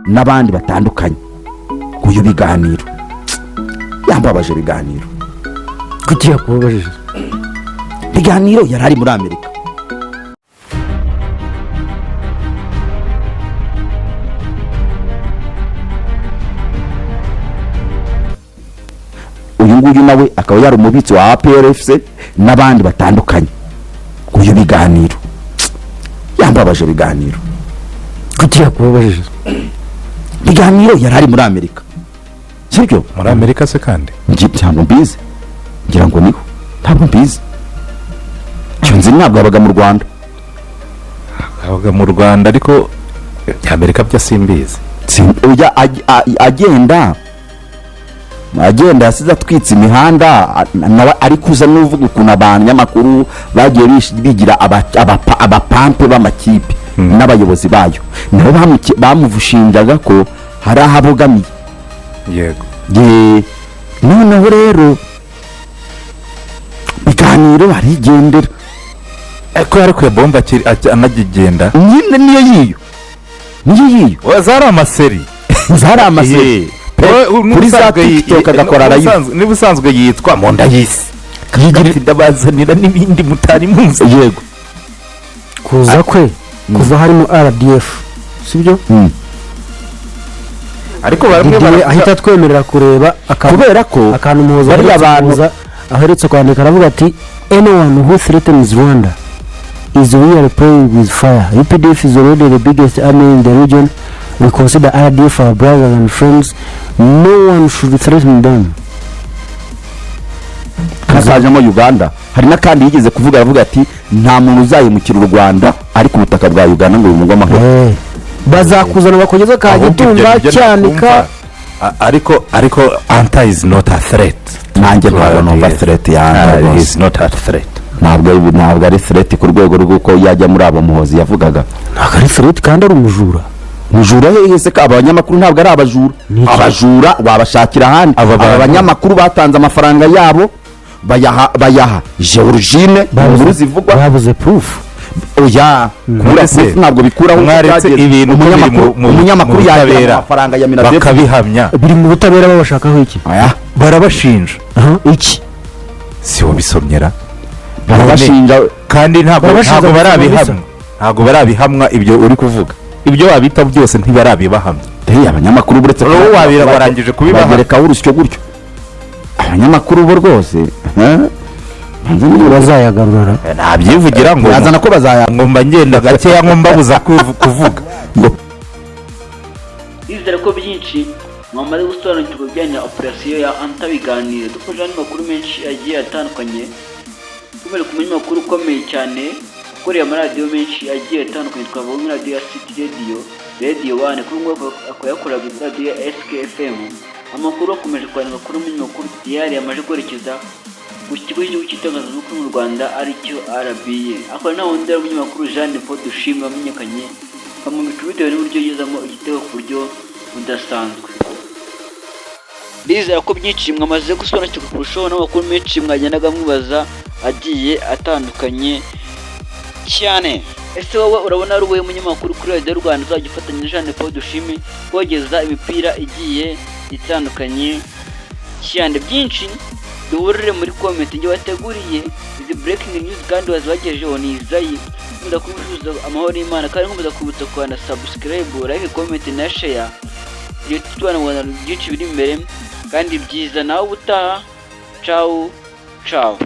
n'abandi batandukanye. Uyu Biganiro yambabaje. Biganiro kugira kubabaje. Biganiro yari ari muri Amerika. Uyu nguyu nawe akaba yari umubitsi wa APRFC n'abandi batandukanye. Uyu Biganiro yambabaje. Biganiro kugira kubabaje. Biganiro yari ari muri Amerika. Sibyo muri Amerika se kandi ntabwo mbizi, ngira ngo niho, ntabwo mbizi. Cyonzi ntabwo abaga mu Rwanda. abaga mu Rwanda ariko Amerika byo simbizi. Ujya agenda yasize atwitse imihanda nawe ari kuza n'uvuga ukuntu abanyamakuru bagiye bigira abapampe b'amakipe n'abayobozi bayo, nabo bamuvushinjaga ko hari ahabogamiye. Yego noneho rero Biganiro arigendera ko yari ku bomba anagigenda nyine niyo yiyo zari amaseri kuri za TikTok agakora live. Niba usanzwe yitwa Monda y'isi ndabazanira n'ibindi mutari muzi. Yego kuza kwe kuva harimo RDF sibyo. Ariko bamwe ahita twemerera kureba kubera ko akantu muhoza bari abantu aheretse kwandika aravuga ati anyone who threatens Rwanda is really playing with fire. UPDF is already the biggest army in the region. We consider RDF our brothers and friends. No one should threaten them. Kazajamo Uganda hari n'akandi yigeze kuvuga avuga ati nta muntu uzayimukira u Rwanda ariko ubutaka bwa Uganda ngo bimugwa amahoro. Bazakuzana bakogeza kagitunga cyanika. Ariko Antha is not a threat. Nanjye ntabwo numva threat ya Antha is not a threat. Ntabwo ari threat ku rwego rw'uko yajya muri abo muhozi yavugaga. Ntabwo ari threat kandi ari umujura. Mujura yese ka abanyamakuru ntabwo ari abajura wabashakira ahandi. Abanyamakuru batanze amafaranga yabo bayaha Georgine muri zivugwa babuze proof. Oya kura proof ntabwo bikuraho ibintu umunyamakuru yabera amafaranga ya Minadef bakabihamya biri mu butabera babashakaho iki. Barabashinja iki si wabisomyera barabashinja kandi ntabwo barabihamwa ibyo uri kuvuga. Ibyo wabita byose ntibarabibahamya. Abanyamakuru buretse ko warangije kubibaha urusyo gutyo. Abanyamakuru bo rwose bazayagarura ntabyivugira ngo azana ko ngomba ngenda gakeya ngomba buza kuvuga. Izere ko byinshi mwamaze gusobanukirwa bijyanye na operasiyo ya Antha Biganiro. Dukomeje n'amakuru menshi agiye atandukanye. Tumaze kumenya amakuru ukomeye cyane ukorera amaradiyo menshi agiye atandukanye. Twavuga muri radiyo ya City Radio 1 kuri ngo akayakora radiyo ya SKFM. Amakuru akomeje kwandika kuri umunyamakuru diari yamaje kwerekeza ku kigo cy'igihugu cy'itangazamakuru mu Rwanda aricyo RBA. Akora naho ndera umunyamakuru Jean Paul Dushima wamenyekanye kamumika bitewe n'uburyo yizamo igitego ku buryo budasanzwe. Bizera ko byinshi mwamaze gusobanukirwa kurushaho n'amakuru menshi mwagendaga mwibaza agiye atandukanye cyane. Ese wowe urabona ari uwe munyamakuru kuri Radio Rwanda uzajya ufatanya Jean Paul Dushime kogeza imipira igiye itandukanye cyane? Byinshi duhurire muri comment nge wateguriye izi breaking news kandi wazibagejeho ni Izayi. Muza kubifuza amahoro y'Imana kandi nkomeza kubutsa kwa subscribe, like, comment na share. Iyo tubana byinshi biri imbere kandi byiza. Nawe ubutaha. Ciao ciao.